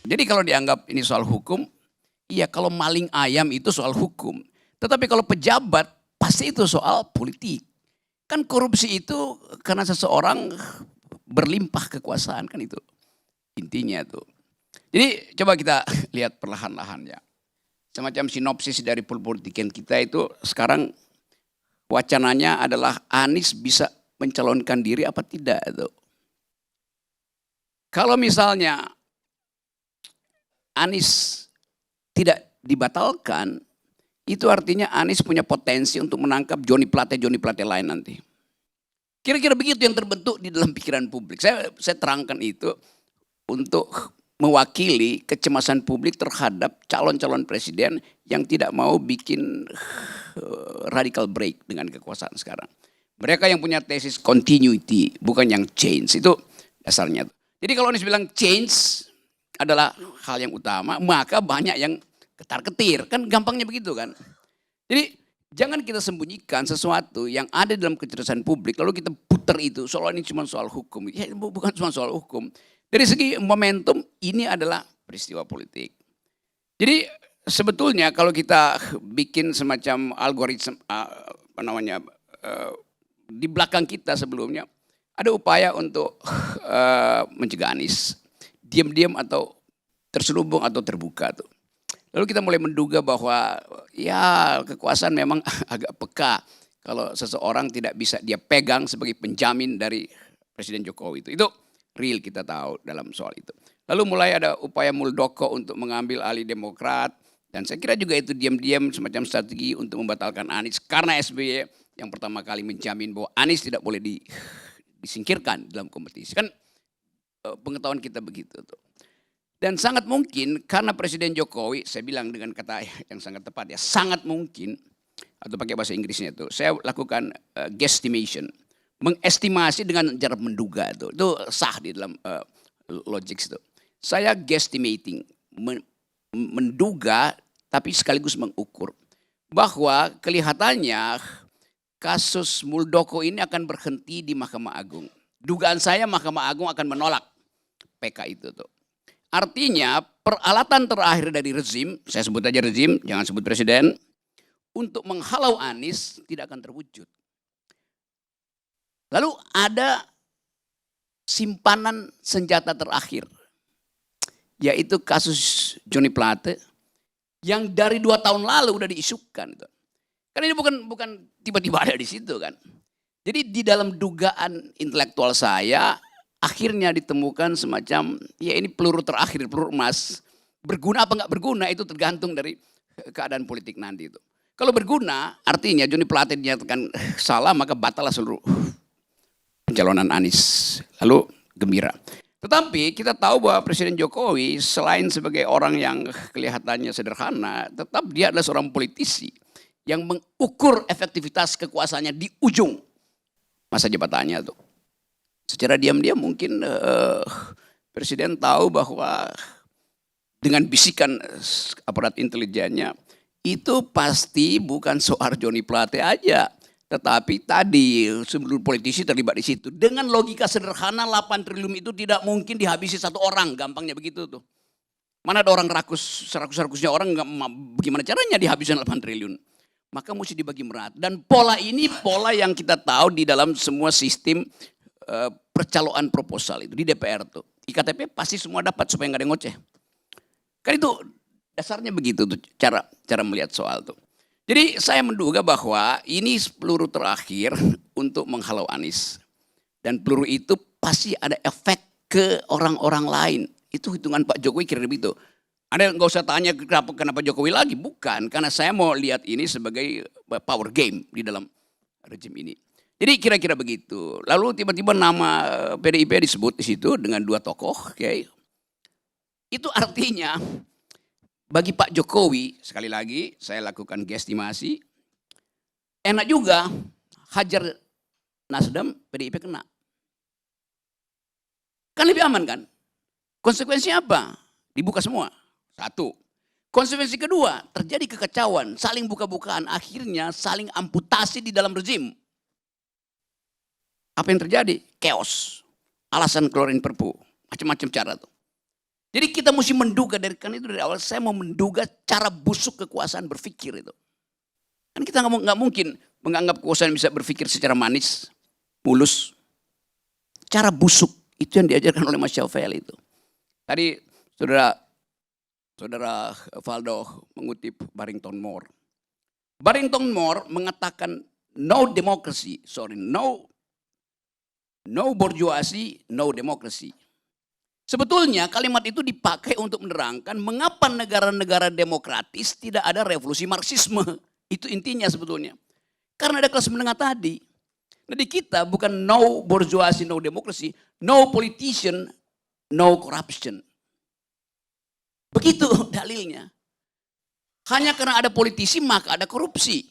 Jadi kalau dianggap ini soal hukum, iya kalau maling ayam itu soal hukum. Tetapi kalau pejabat, pasti itu soal politik. Kan korupsi itu karena seseorang berlimpah kekuasaan, kan itu intinya tuh. Jadi coba kita lihat perlahan-lahan ya. Semacam sinopsis dari perpolitikan kita itu sekarang wacananya adalah Anies bisa mencalonkan diri apa tidak itu. Kalau misalnya Anies tidak dibatalkan, itu artinya Anies punya potensi untuk menangkap Johnny Plate lain nanti. Kira-kira begitu yang terbentuk di dalam pikiran publik. Saya terangkan itu untuk mewakili kecemasan publik terhadap calon-calon presiden yang tidak mau bikin radical break dengan kekuasaan sekarang. Mereka yang punya tesis continuity, bukan yang change. Itu dasarnya. Jadi kalau Anies bilang change adalah hal yang utama, maka banyak yang ketar-ketir. Kan gampangnya begitu kan. Jadi jangan kita sembunyikan sesuatu yang ada dalam kecerdasan publik, lalu kita putar itu, soal ini cuma soal hukum. Ya bukan cuma soal hukum. Dari segi momentum, ini adalah peristiwa politik. Jadi sebetulnya kalau kita bikin semacam algoritma, di belakang kita sebelumnya, ada upaya untuk mencegah Anies diam-diam atau terselubung atau terbuka tuh. Lalu kita mulai menduga bahwa ya kekuasaan memang agak peka kalau seseorang tidak bisa dia pegang sebagai penjamin dari Presiden Jokowi itu. Itu real kita tahu dalam soal itu. Lalu mulai ada upaya Muldoko untuk mengambil alih Demokrat. Dan saya kira juga itu diam-diam semacam strategi untuk membatalkan Anies. Karena SBY yang pertama kali menjamin bahwa Anies tidak boleh disingkirkan dalam kompetisi. Kan pengetahuan kita begitu tuh. Dan sangat mungkin karena Presiden Jokowi, saya bilang dengan kata yang sangat tepat ya, sangat mungkin, atau pakai bahasa Inggrisnya itu, saya lakukan guesstimation, mengestimasi dengan cara menduga itu sah di dalam logik itu. Saya guesstimating, menduga tapi sekaligus mengukur bahwa kelihatannya kasus Muldoko ini akan berhenti di Mahkamah Agung. Dugaan saya Mahkamah Agung akan menolak PK itu tuh. Artinya peralatan terakhir dari rezim, saya sebut aja rezim, jangan sebut presiden, untuk menghalau Anies tidak akan terwujud. Lalu ada simpanan senjata terakhir, yaitu kasus Johnny Plate yang dari 2 tahun lalu udah diisukan. Kan ini bukan tiba-tiba ada di situ kan. Jadi di dalam dugaan intelektual saya, akhirnya ditemukan semacam, ya ini peluru terakhir, peluru emas. Berguna apa enggak berguna itu tergantung dari keadaan politik nanti itu. Kalau berguna, artinya Johnny Plate dinyatakan salah, maka batallah seluruh pencalonan Anies. Lalu gembira. Tetapi kita tahu bahwa Presiden Jokowi selain sebagai orang yang kelihatannya sederhana, tetap dia adalah seorang politisi yang mengukur efektivitas kekuasaannya di ujung masa jabatannya tuh. Secara diam-diam mungkin Presiden tahu bahwa dengan bisikan aparat intelijennya itu pasti bukan soal Johnny Plate aja. Tetapi tadi seluruh politisi terlibat di situ. Dengan logika sederhana 8 triliun itu tidak mungkin dihabisi satu orang. Gampangnya begitu tuh. Mana ada orang serakus-rakusnya orang bagaimana caranya dihabiskan 8 triliun. Maka mesti dibagi merata. Dan pola ini pola yang kita tahu di dalam semua sistem percaloan proposal itu di DPR tuh. IKTP pasti semua dapat supaya nggak ada yang ngoceh. Kan itu dasarnya begitu tuh cara melihat soal tuh. Jadi saya menduga bahwa ini peluru terakhir untuk menghalau Anies. Dan peluru itu pasti ada efek ke orang-orang lain. Itu hitungan Pak Jokowi kira begitu. Anda nggak usah tanya kenapa Jokowi lagi. Bukan, karena saya mau lihat ini sebagai power game di dalam rejim ini. Jadi kira-kira begitu. Lalu tiba-tiba nama PDIP disebut di situ dengan 2 tokoh. Okay. Itu artinya bagi Pak Jokowi, sekali lagi saya lakukan guesstimasi, enak juga hajar Nasdem, PDIP kena. Kan lebih aman kan? Konsekuensinya apa? Dibuka semua. 1. Konsekuensi kedua, terjadi kekacauan, saling buka-bukaan, akhirnya saling amputasi di dalam rezim. Apa yang terjadi? Chaos. Alasan keluarin perpu. Macam-macam cara tuh. Jadi kita mesti menduga karena itu dari awal saya mau menduga cara busuk kekuasaan berpikir itu. Kan kita nggak mungkin menganggap kekuasaan bisa berpikir secara manis, mulus. Cara busuk itu yang diajarkan oleh Machiavelli itu. Tadi saudara Valdo mengutip Barrington Moore. Barrington Moore mengatakan no bourgeoisie, no democracy. Sebetulnya kalimat itu dipakai untuk menerangkan mengapa negara-negara demokratis tidak ada revolusi Marxisme. Itu intinya sebetulnya. Karena ada kelas menengah tadi. Nah di kita bukan no bourgeoisie, no democracy, no politician, no corruption. Begitu dalilnya. Hanya karena ada politisi maka ada korupsi.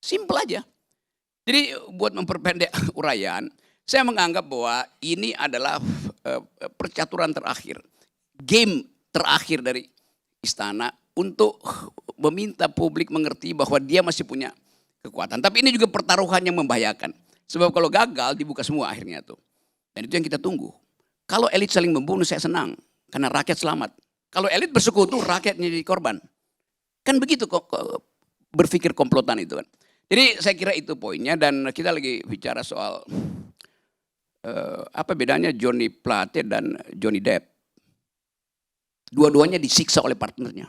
Simpel aja. Jadi buat memperpendek uraian, saya menganggap bahwa ini adalah percaturan terakhir. Game terakhir dari istana untuk meminta publik mengerti bahwa dia masih punya kekuatan. Tapi ini juga pertaruhan yang membahayakan. Sebab kalau gagal dibuka semua akhirnya tuh. Dan itu yang kita tunggu. Kalau elit saling membunuh saya senang. Karena rakyat selamat. Kalau elit bersekutu rakyatnya jadi korban. Kan begitu kok berpikir komplotan itu kan. Jadi saya kira itu poinnya dan kita lagi bicara soal apa bedanya Johnny Plate dan Johnny Depp. Dua-duanya disiksa oleh partnernya.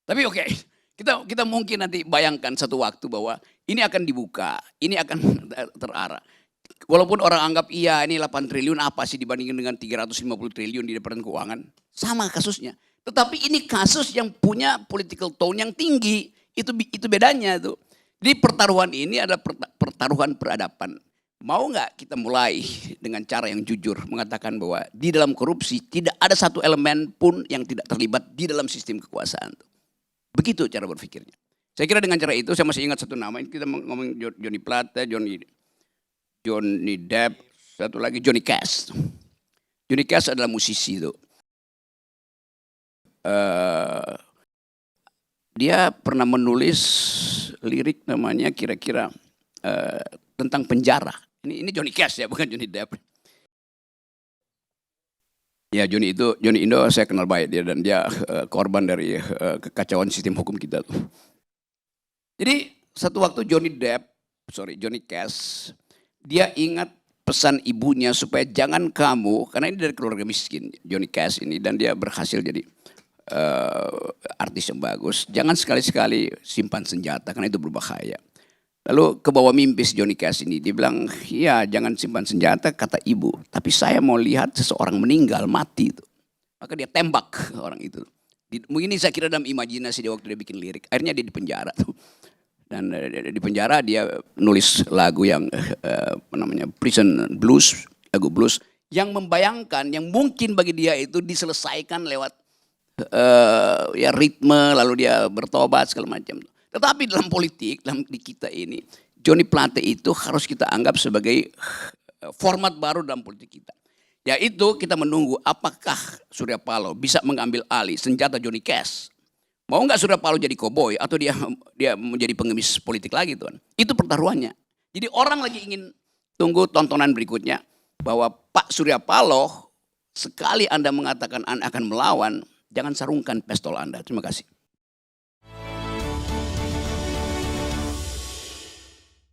Tapi oke, kita mungkin nanti bayangkan satu waktu bahwa ini akan dibuka, ini akan terarah. Walaupun orang anggap iya ini 8 triliun apa sih dibandingkan dengan 350 triliun di Departemen Keuangan. Sama kasusnya. Tetapi ini kasus yang punya political tone yang tinggi. Itu bedanya tuh. Di pertaruhan ini adalah pertaruhan peradaban. Mau nggak kita mulai dengan cara yang jujur mengatakan bahwa di dalam korupsi tidak ada satu elemen pun yang tidak terlibat di dalam sistem kekuasaan. Begitu cara berpikirnya. Saya kira dengan cara itu saya masih ingat satu nama. Kita ngomong Johnny Plate, Johnny Depp, satu lagi Johnny Cash. Johnny Cash adalah musisi itu. Dia pernah menulis lirik namanya kira-kira tentang penjara. Ini Johnny Cash ya, bukan Johnny Depp. Ya Johnny Indo saya kenal baik dia dan dia korban dari kekacauan sistem hukum kita tuh. Jadi satu waktu Johnny Cash dia ingat pesan ibunya supaya jangan kamu, karena ini dari keluarga miskin Johnny Cash ini dan dia berhasil jadi artis yang bagus. Jangan sekali-sekali simpan senjata karena itu berbahaya. Lalu ke bawah mimpi Johnny Cash ini, dia bilang, ya jangan simpan senjata kata ibu. Tapi saya mau lihat seseorang meninggal, mati itu. Maka dia tembak orang itu. Mungkin ini saya kira dalam imajinasi dia waktu dia bikin lirik. Akhirnya dia di penjara tuh. Dan di penjara dia nulis lagu yang namanya Prison Blues, lagu blues. Yang membayangkan, yang mungkin bagi dia itu diselesaikan lewat ya ritme, lalu dia bertobat segala macam. Tetapi dalam politik, di kita ini, Johnny Plate itu harus kita anggap sebagai format baru dalam politik kita. Yaitu kita menunggu apakah Surya Paloh bisa mengambil alih senjata Johnny Cash. Mau nggak Surya Paloh jadi koboi atau dia menjadi pengemis politik lagi tuan. Itu pertaruhannya. Jadi orang lagi ingin tunggu tontonan berikutnya bahwa Pak Surya Paloh sekali Anda mengatakan Anda akan melawan, jangan sarungkan pistol Anda. Terima kasih.